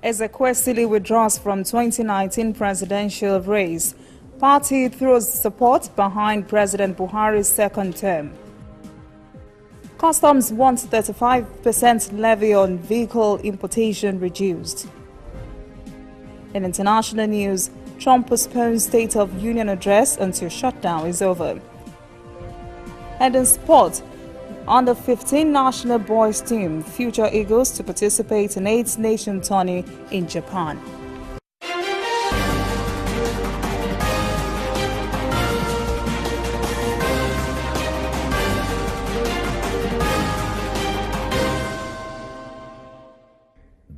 Ezekwesili withdraws from 2019 presidential race. Party throws support behind President Buhari's second term. Customs wants 35% levy on vehicle importation reduced. In international news, Trump postpones State of Union address until shutdown is over. And in sport, under 15 national boys team future Eagles to participate in 8-nation tourney in Japan.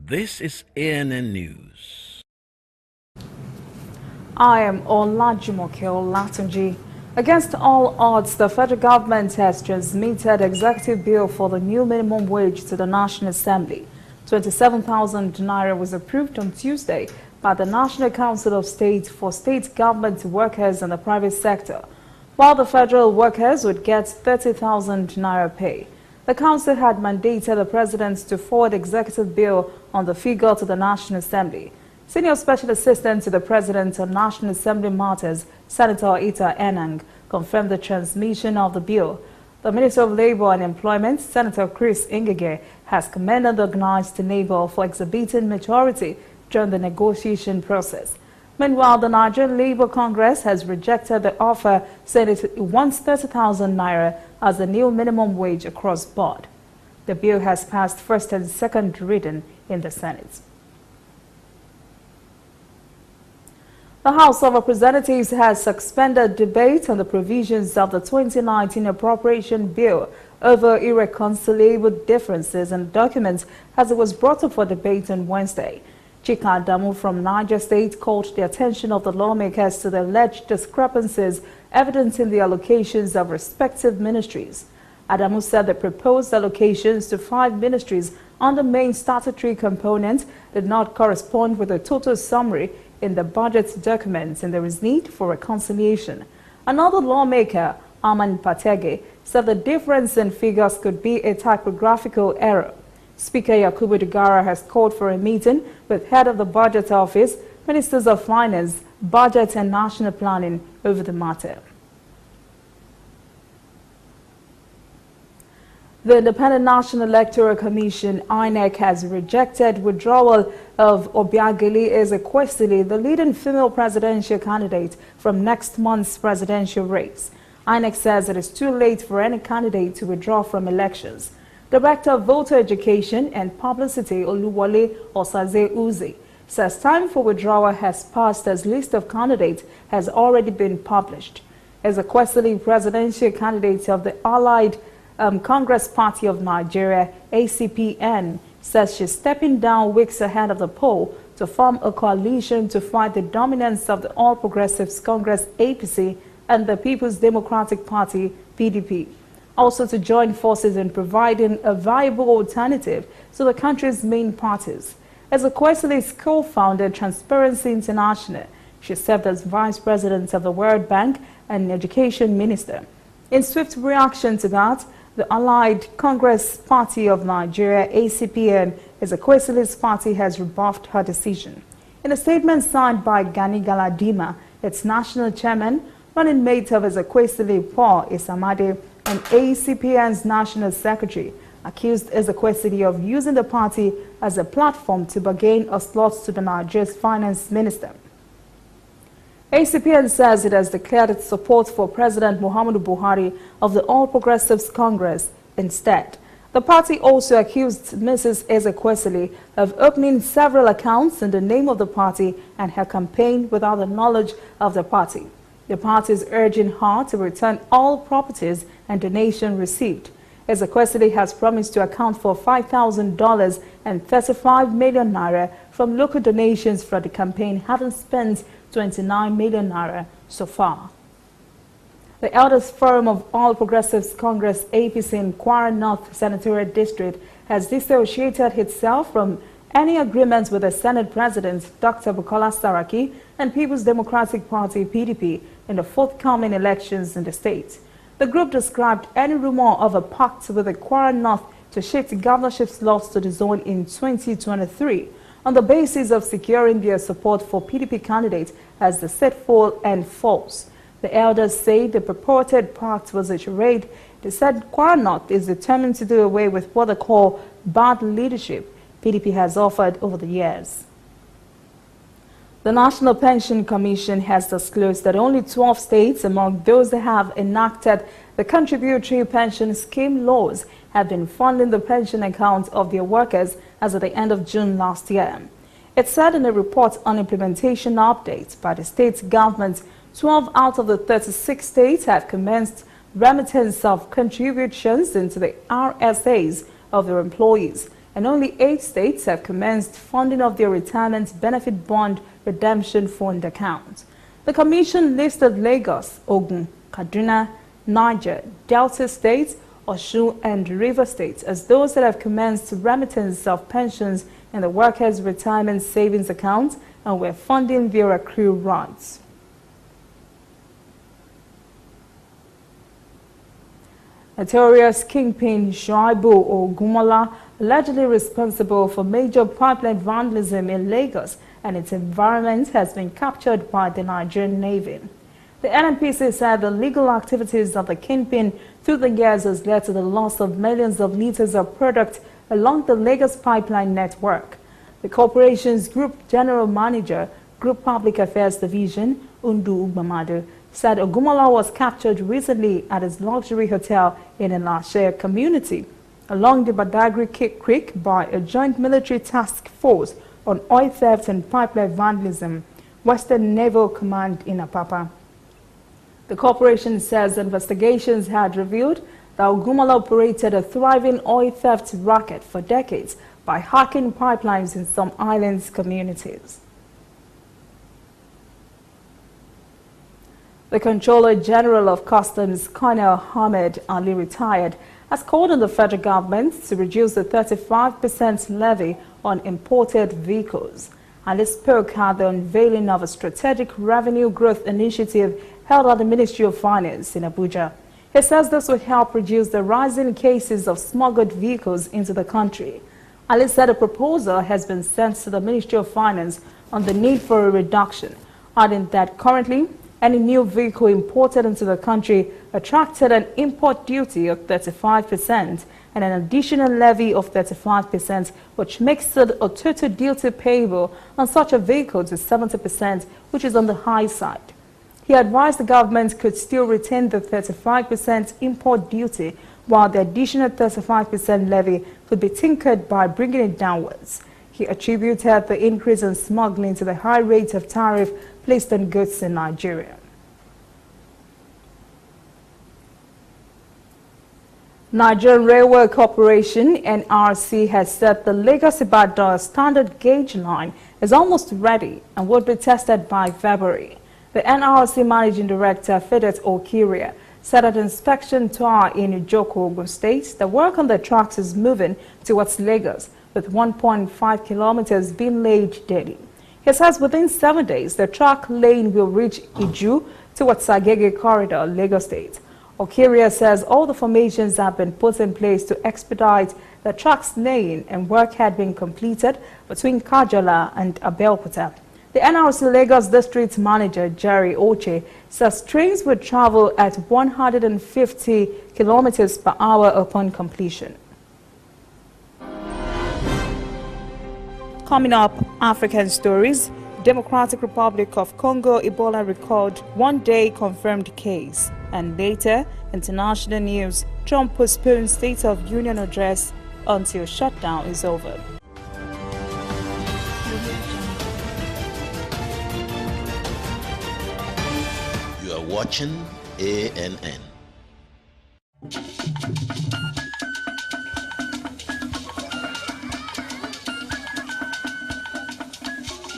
This is ANN News. I am Olajumoke Olatunji. Against all odds, the federal government has transmitted executive bill for the new minimum wage to the National Assembly. 27,000 naira was approved on Tuesday by the National Council of State for state government workers in the private sector, while the federal workers would get 30,000 naira pay. The council had mandated the president to forward executive bill on the figure to the National Assembly. Senior Special Assistant to the President on National Assembly Matters, Senator Ita Enang, confirmed the transmission of the bill. The Minister of Labour and Employment, Senator Chris Ngige, has commended the organized labor for exhibiting maturity during the negotiation process. Meanwhile, the Nigerian Labour Congress has rejected the offer, saying it wants 30,000 naira as the new minimum wage across board. The bill has passed first and second reading in the Senate. The House of Representatives has suspended debate on the provisions of the 2019 appropriation bill over irreconcilable differences in documents as it was brought up for debate on Wednesday. Chika Adamu from Niger State called the attention of the lawmakers to the alleged discrepancies evident in the allocations of respective ministries. Adamu said the proposed allocations to 5 ministries on the main statutory component did not correspond with the total summary in the budget documents, and there is need for reconciliation. Another lawmaker, Aman Patege, said the difference in figures could be a typographical error. Speaker Yakubu Dugara has called for a meeting with head of the Budget Office, Ministers of Finance, Budget and National Planning over the matter. The Independent National Electoral Commission, INEC, has rejected withdrawal of Obiageli Ezekwesili, the leading female presidential candidate, from next month's presidential race. INEC says it is too late for any candidate to withdraw from elections. Director of Voter Education and Publicity, Oluwole Osaze Uzi, says time for withdrawal has passed as list of candidates has already been published. Ezekwesili, presidential candidate of the Allied Congress Party of Nigeria, ACPN, says she's stepping down weeks ahead of the poll to form a coalition to fight the dominance of the All Progressives Congress, APC, and the People's Democratic Party, PDP. Also to join forces in providing a viable alternative to the country's main parties. Ezekwesili's co-founder, Transparency International, she served as vice president of the World Bank and education minister. In swift reaction to that, the Allied Congress Party of Nigeria, ACPN, Ezekwesili's party has rebuffed her decision. In a statement signed by Gani Galadima, its national chairman, running mate of Ezekwesili, Paul Isamade, and ACPN's national secretary, accused Ezekwesili of using the party as a platform to bargain a slot to the Nigeria's finance minister. ACPN says it has declared its support for President Muhammadu Buhari of the All Progressives Congress instead. The party also accused Mrs. Ezekwesili of opening several accounts in the name of the party and her campaign without the knowledge of the party. The party is urging her to return all properties and donations received. Ezekwesili has promised to account for $5,000 and 35 million naira from local donations for the campaign, having spent 29 million naira so far. The eldest forum of All Progressives Congress, APC, in Kwara North Senatorial District has dissociated itself from any agreements with the Senate President, Dr. Bukola Saraki, and People's Democratic Party, PDP, in the forthcoming elections in the state. The group described any rumor of a pact with the Kwara North to shift governorship slots to the zone in 2023 on the basis of securing their support for PDP candidates as the setfall and false. The elders say the purported pact was a charade. They said Kwara North is determined to do away with what they call bad leadership PDP has offered over the years. The National Pension Commission has disclosed that only 12 states among those that have enacted the contributory pension scheme laws have been funding the pension accounts of their workers as at the end of June last year. It said in a report on implementation updates by the state government, 12 out of the 36 states have commenced remittance of contributions into the RSAs of their employees, and only 8 states have commenced funding of their retirement benefit bond redemption fund account. The Commission listed Lagos, Ogun, Kaduna, Niger, Delta States, Osun and River States as those that have commenced remittance of pensions in the workers' retirement savings account and were funding their accrued rights. Notorious kingpin Shuaibu Ogunmola, allegedly responsible for major pipeline vandalism in Lagos and its environment, has been captured by the Nigerian Navy. The NNPC said the legal activities of the kingpin through the years has led to the loss of millions of liters of product along the Lagos pipeline network. The corporation's Group General Manager, Group Public Affairs Division, Undu Ugbamadu, said Ogunmola was captured recently at his luxury hotel in Elashe community along the Badagry Creek by a joint military task force on oil theft and pipeline vandalism, Western Naval Command in Apapa. The corporation says investigations had revealed that Ogunmola operated a thriving oil theft racket for decades by hacking pipelines in some islands communities. The Controller General of Customs, Colonel Ahmed Ali, retired, has called on the federal government to reduce the 35% levy on imported vehicles. Ali spoke at the unveiling of a strategic revenue growth initiative held at the Ministry of Finance in Abuja. He says this will help reduce the rising cases of smuggled vehicles into the country. Ali said a proposal has been sent to the Ministry of Finance on the need for a reduction, adding that currently any new vehicle imported into the country attracted an import duty of 35% and an additional levy of 35%, which makes it a total duty payable on such a vehicle to 70%, which is on the high side. He advised the government could still retain the 35% import duty, while the additional 35% levy could be tinkered by bringing it downwards. He attributed the increase in smuggling to the high rate of tariff placed on goods in Nigeria. Nigerian Railway Corporation (NRC) has said the Lagos-Ibadan standard gauge line is almost ready and will be tested by February. The NRC Managing Director, Fedet Okiria, said at an inspection tour in Ijoko, Ogun State, the work on the tracks is moving towards Lagos, with 1.5 kilometers being laid daily. He says within 7 days, the track lane will reach Iju towards Sagege Corridor, Lagos State. Okiria says all the formations have been put in place to expedite the track's laying, and work had been completed between Kajola and Abeokuta. The NRC Lagos District Manager, Jerry Oche, says trains would travel at 150 kilometers per hour upon completion. Coming up, African stories. Democratic Republic of Congo Ebola record 1-day confirmed case. And later, international news. Trump postpones State of Union address until shutdown is over. You are watching ANN.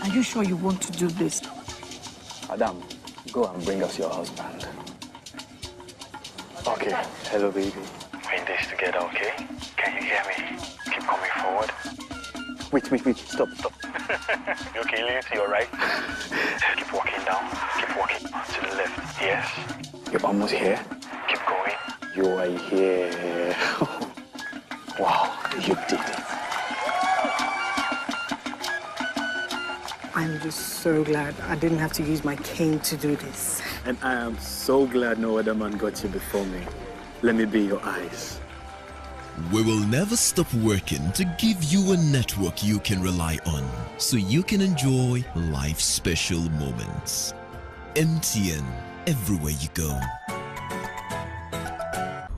Are you sure you want to do this? Adam, go and bring us your husband. Okay, hello baby. We're in this together, okay? Can you hear me? Keep coming forward. Wait, stop. You okay, lean to your right. Keep walking down. Keep walking to the left. Yes. You're almost here. Keep going. You are here. Wow, you did it. I'm just so glad I didn't have to use my cane to do this. And I am so glad no other man got you before me. Let me be your eyes. We will never stop working to give you a network you can rely on so you can enjoy life's special moments. MTN, everywhere you go.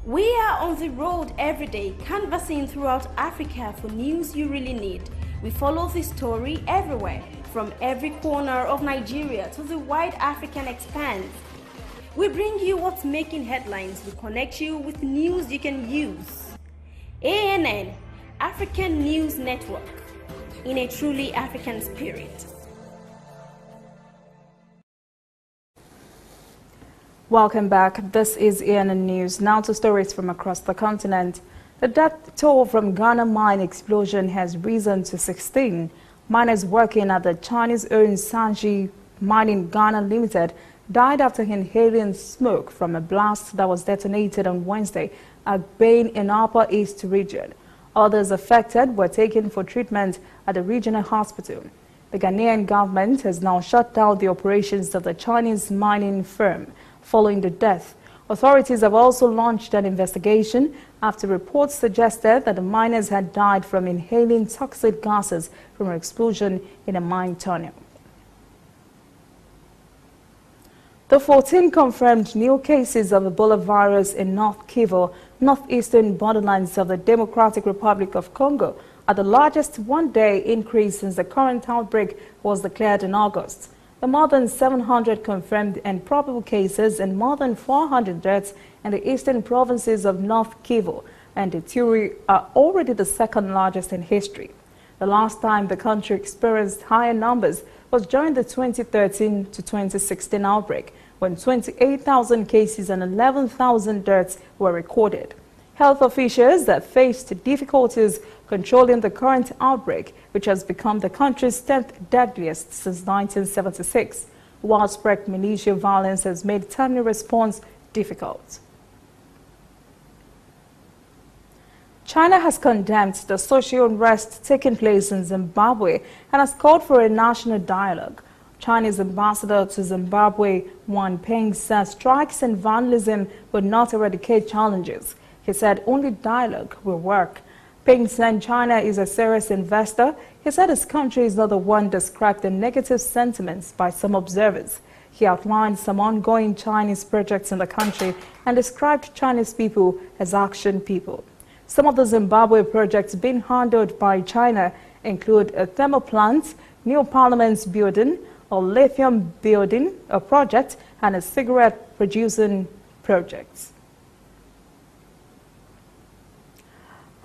We are on the road every day, canvassing throughout Africa for news you really need. We follow the story everywhere, from every corner of Nigeria to the wide African expanse. We bring you what's making headlines. We connect you with news you can use. ANN, African News Network, in a truly African spirit. Welcome back. This is ANN News. Now to stories from across the continent. The death toll from Ghana mine explosion has risen to 16. Miners working at the Chinese-owned Sanji Mining Ghana Limited died after inhaling smoke from a blast that was detonated on Wednesday at Bain in Upper East region. Others affected were taken for treatment at the regional hospital. The Ghanaian government has now shut down the operations of the Chinese mining firm following the death. Authorities have also launched an investigation after reports suggested that the miners had died from inhaling toxic gases from an explosion in a mine tunnel. The 14 confirmed new cases of Ebola virus in North Kivu, northeastern borderlands of the Democratic Republic of Congo, are the largest one-day increase since the current outbreak was declared in August. The more than 700 confirmed and probable cases and more than 400 deaths in the eastern provinces of North Kivu and Ituri are already the second largest in history. The last time the country experienced higher numbers was during the 2013 to 2016 outbreak, when 28,000 cases and 11,000 deaths were recorded. Health officials that faced difficulties controlling the current outbreak, which has become the country's 10th deadliest since 1976. Widespread militia violence has made timely response difficult. China has condemned the social unrest taking place in Zimbabwe and has called for a national dialogue. Chinese ambassador to Zimbabwe, Wang Peng, says strikes and vandalism will not eradicate challenges. He said only dialogue will work. Peng said China is a serious investor. He said his country is not the one described the negative sentiments by some observers. He outlined some ongoing Chinese projects in the country and described Chinese people as action people. Some of the Zimbabwe projects being handled by China include a thermal plant, new parliaments building, a lithium building, a project, and a cigarette producing project.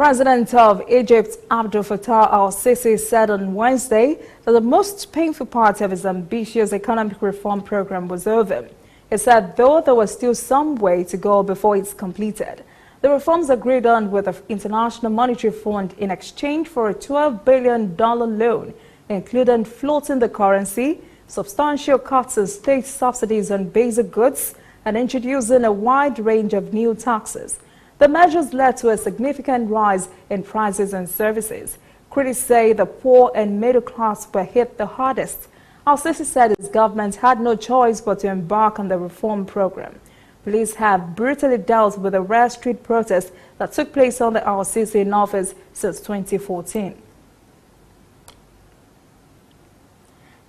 President of Egypt, Abdel Fattah al-Sisi, said on Wednesday that the most painful part of his ambitious economic reform program was over. He said though there was still some way to go before it's completed. The reforms agreed on with the International Monetary Fund in exchange for a $12 billion loan, including floating the currency, substantial cuts in state subsidies on basic goods, and introducing a wide range of new taxes. The measures led to a significant rise in prices and services. Critics say the poor and middle class were hit the hardest. Al-Sisi said his government had no choice but to embark on the reform program. Police have brutally dealt with the rare street protests that took place under Al-Sisi in office since 2014.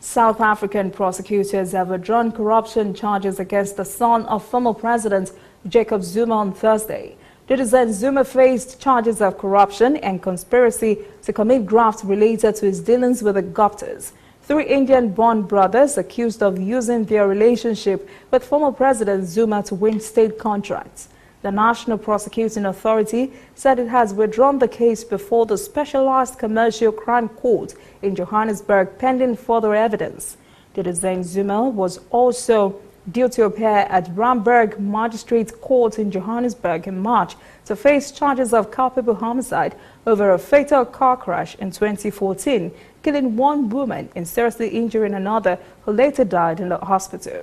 South African prosecutors have withdrawn corruption charges against the son of former President Jacob Zuma on Thursday. Citizen Zuma faced charges of corruption and conspiracy to commit graft related to his dealings with the Guptas. Three Indian-born brothers accused of using their relationship with former President Zuma to win state contracts. The National Prosecuting Authority said it has withdrawn the case before the Specialized Commercial Crime Court in Johannesburg pending further evidence. Citizen Zuma was also due to appear at Ramberg Magistrate Court in Johannesburg in March to face charges of culpable homicide over a fatal car crash in 2014, killing one woman and seriously injuring another who later died in the hospital.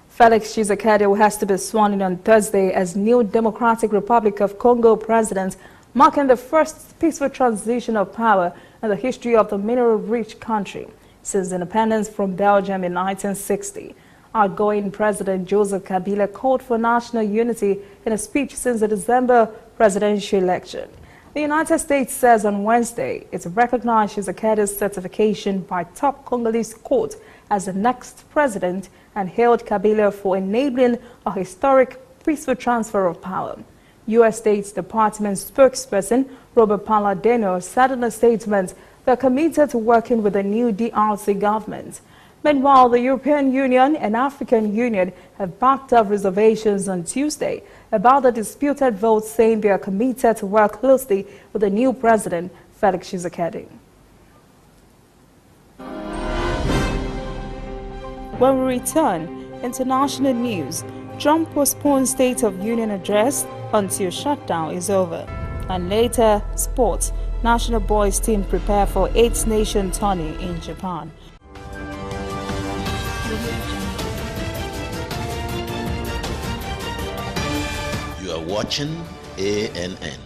Felix Tshisekedi has to be sworn in on Thursday as new Democratic Republic of Congo President marking the first peaceful transition of power in the history of the mineral-rich country since independence from Belgium in 1960. Outgoing President Joseph Kabila called for national unity in a speech since the December presidential election. The United States says on Wednesday it recognized Tshisekedi's certification by top Congolese court as the next president and hailed Kabila for enabling a historic peaceful transfer of power. U.S. State Department spokesperson Robert Palladino said in a statement they're committed to working with the new DRC government. Meanwhile, the European Union and African Union have backed up reservations on Tuesday about the disputed vote, saying they are committed to work closely with the new president, Felix Tshisekedi. When we return, international news. Trump postpones State of Union address until shutdown is over. And later, sports. National boys team prepare for 8th nation tourney in Japan. You are watching ANN.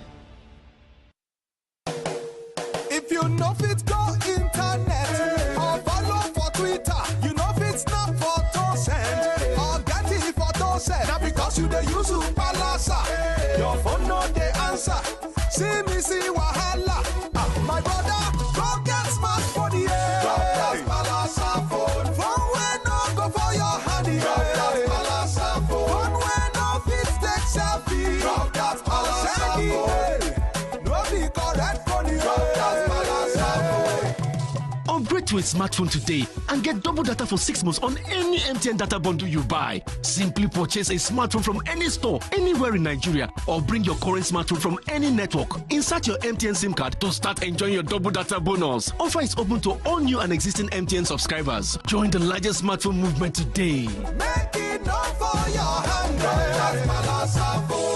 If you know fit go internet or follow for Twitter, you know fit snap photo send or get it photo send. Now because you dey use Palasa, your phone no dey answer. See me see wahala. My brother, go get smartphone, yeah. Drop that Palasa phone. Phone wey no go for your hand, yeah. Drop that Palasa phone. Phone wey no fit take selfie. Drop that Palasa phone. No be correct phone, yeah. Drop that Palasa phone. Upgrade to a smartphone today and get double data for 6 months on any MTN data bundle you buy. Simply purchase a smartphone from any store, anywhere in Nigeria, or bring your current smartphone from any network. Insert your MTN SIM card to start enjoying your double data bonus. Offer is open to all new and existing MTN subscribers. Join the largest smartphone movement today. Make it up for your hand, that's Palasa phone.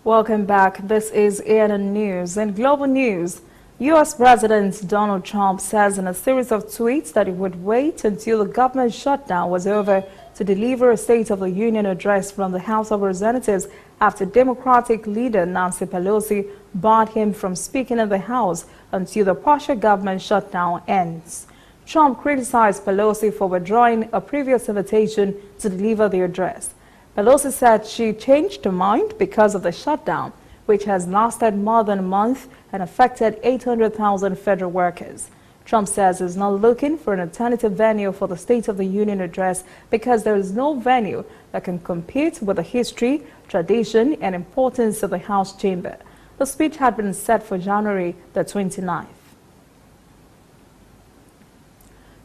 Welcome back. This is ANN News. In global news, U.S. President Donald Trump says in a series of tweets that he would wait until the government shutdown was over to deliver a State of the Union address from the House of Representatives after Democratic leader Nancy Pelosi barred him from speaking in the House until the partial government shutdown ends. Trump criticized Pelosi for withdrawing a previous invitation to deliver the address. Pelosi said she changed her mind because of the shutdown, which has lasted more than a month and affected 800,000 federal workers. Trump says he's not looking for an alternative venue for the State of the Union address because there is no venue that can compete with the history, tradition, and importance of the House chamber. The speech had been set for January the 29th.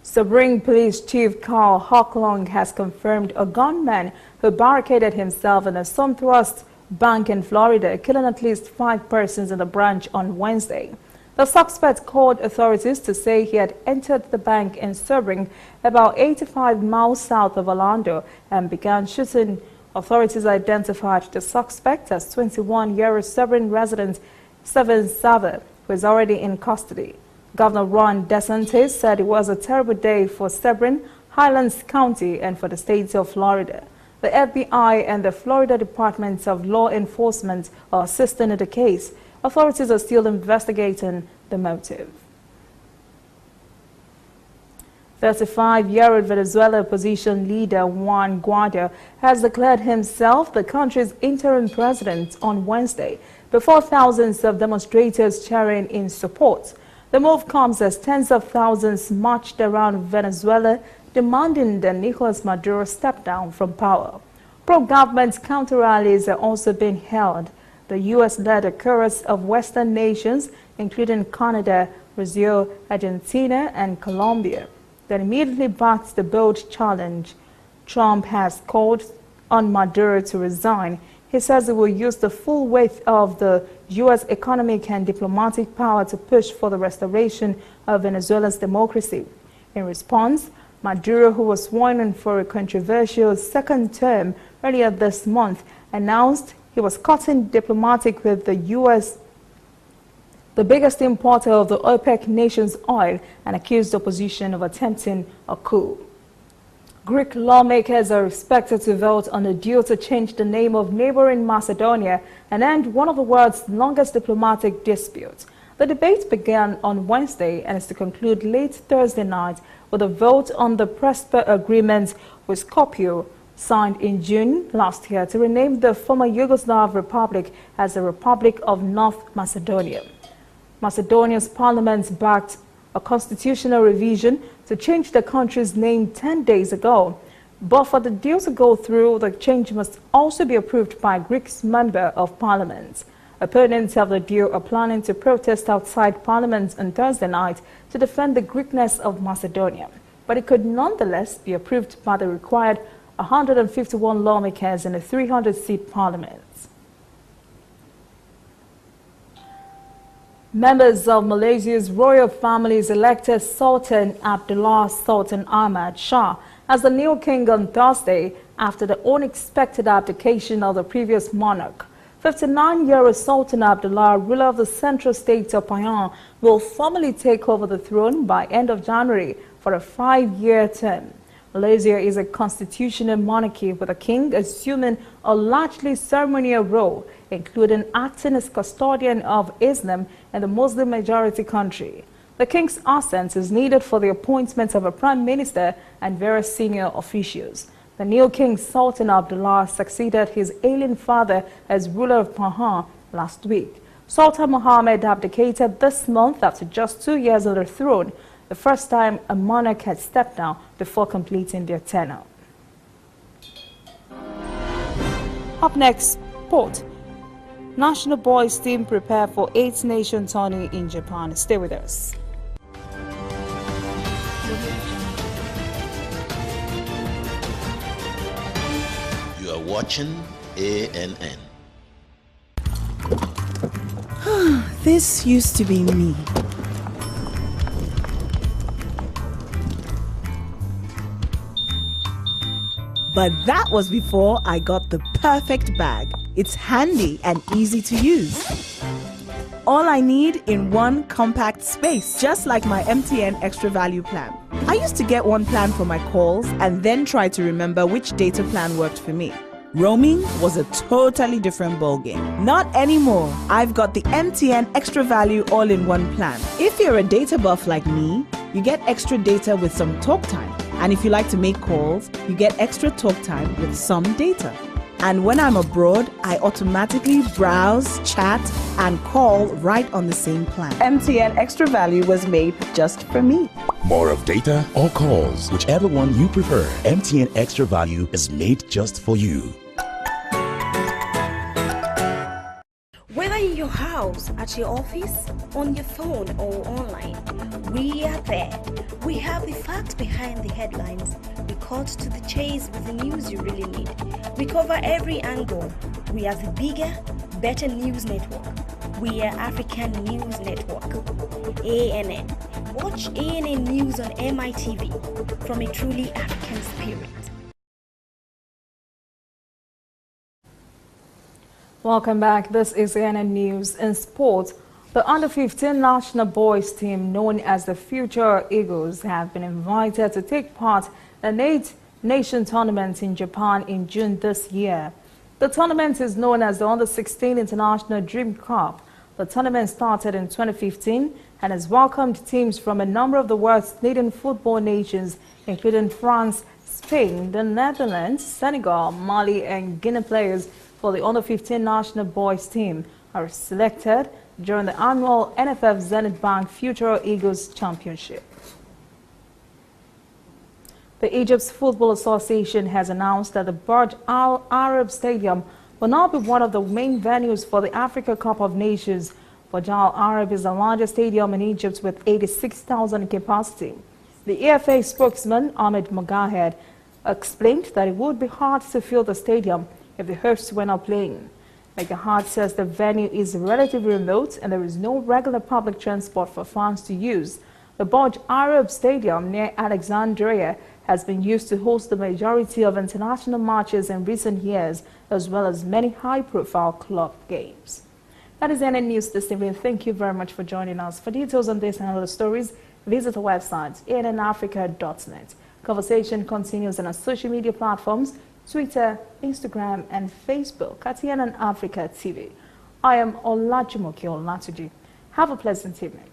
Sabring Police Chief Carl Hocklong has confirmed a gunman who barricaded himself in a Suntrust bank in Florida, killing at least 5 persons in the branch on Wednesday. The suspect called authorities to say he had entered the bank in Sebring, about 85 miles south of Orlando, and began shooting. Authorities identified the suspect as 21-year-old Sebring resident Seven Sava, who is already in custody. Governor Ron DeSantis said it was a terrible day for Sebring, Highlands County, and for the state of Florida. The FBI and the Florida Department of Law Enforcement are assisting in the case. Authorities are still investigating the motive. 35-year-old Venezuela opposition leader Juan Guaido has declared himself the country's interim president on Wednesday, before thousands of demonstrators cheering in support. The move comes as tens of thousands marched around Venezuela demanding that Nicolas Maduro step down from power. Pro-government counter-rallies are also being held. The U.S. led a chorus of Western nations, including Canada, Brazil, Argentina, and Colombia, that immediately backed the bold challenge. Trump has called on Maduro to resign. He says he will use the full weight of the U.S. economic and diplomatic power to push for the restoration of Venezuela's democracy. In response, Maduro, who was sworn in for a controversial second term earlier this month, announced he was cutting diplomatic with the U.S., the biggest importer of the OPEC nations' oil, and accused the opposition of attempting a coup. Greek lawmakers are expected to vote on a deal to change the name of neighboring Macedonia and end one of the world's longest diplomatic disputes. The debate began on Wednesday and is to conclude late Thursday night with a vote on the Prespa Agreement with Skopje, signed in June last year to rename the former Yugoslav Republic as the Republic of North Macedonia. Macedonia's parliament backed a constitutional revision to change the country's name 10 days ago. But for the deal to go through, the change must also be approved by Greece's member of parliament. Opponents of the deal are planning to protest outside parliament on Thursday night to defend the Greekness of Macedonia. But it could nonetheless be approved by the required 151 lawmakers in a 300-seat parliament. Members of Malaysia's royal families elected Sultan Abdullah Sultan Ahmad Shah as the new king on Thursday after the unexpected abdication of the previous monarch. 59-year-old Sultan Abdullah, ruler of the central state of Pahang, will formally take over the throne by end of January for a 5-year term. Malaysia is a constitutional monarchy with a king assuming a largely ceremonial role, including acting as custodian of Islam in the Muslim-majority country. The king's assent is needed for the appointment of a prime minister and various senior officials. The new king, Sultan Abdullah, succeeded his ailing father as ruler of Pahang last week. Sultan Mohammed abdicated this month after just 2 years on the throne, the first time a monarch had stepped down before completing their tenure. Up next, sport. National boys team prepare for 8th nation tourney in Japan. Stay with us. You are watching ANN. This used to be me. But that was before I got the perfect bag. It's handy and easy to use. All I need in one compact space, just like my MTN Extra Value plan. I used to get one plan for my calls and then try to remember which data plan worked for me. Roaming was a totally different ballgame. Not anymore. I've got the MTN Extra Value all-in-one plan. If you're a data buff like me, you get extra data with some talk time. And if you like to make calls, you get extra talk time with some data. And when I'm abroad, I automatically browse, chat, and call right on the same plan. MTN Extra Value was made just for me. More of data or calls, whichever one you prefer. MTN Extra Value is made just for you. Whether in your house, at your office, on your phone or online, we are there. We have the facts behind the headlines. We cut to the chase with the news you really need. We cover every angle. We are the bigger, better news network. We are African News Network. ANN. Watch ANN News on MITV from a truly African spirit. Welcome back. This is ANN News. In sport, the under-15 national boys team, known as the Future Eagles, have been invited to take part in an 8-nation tournament in Japan in June this year. The tournament is known as the Under-16 International Dream Cup. The tournament started in 2015 and has welcomed teams from a number of the world's leading football nations, including France, Spain, the Netherlands, Senegal, Mali, and Guinea. Players for the Under-15 national boys team are selected during the annual NFF Zenith Bank Future Eagles Championship. The Egypt's Football Association has announced that the Burj Al Arab Stadium will now be one of the main venues for the Africa Cup of Nations. Burj Al Arab is the largest stadium in Egypt with 86,000 capacity. The EFA spokesman, Ahmed Mogahed, explained that it would be hard to fill the stadium if the hosts were not playing. Mogahed says the venue is relatively remote and there is no regular public transport for fans to use. The Burj Arab Stadium near Alexandria has been used to host the majority of international matches in recent years, as well as many high-profile club games. That is NN News this evening. Thank you very much for joining us. For details on this and other stories, visit our website, annafrica.net. Conversation continues on our social media platforms, Twitter, Instagram, and Facebook at NN Africa TV. I am Olajumoke Olatuji. Have a pleasant evening.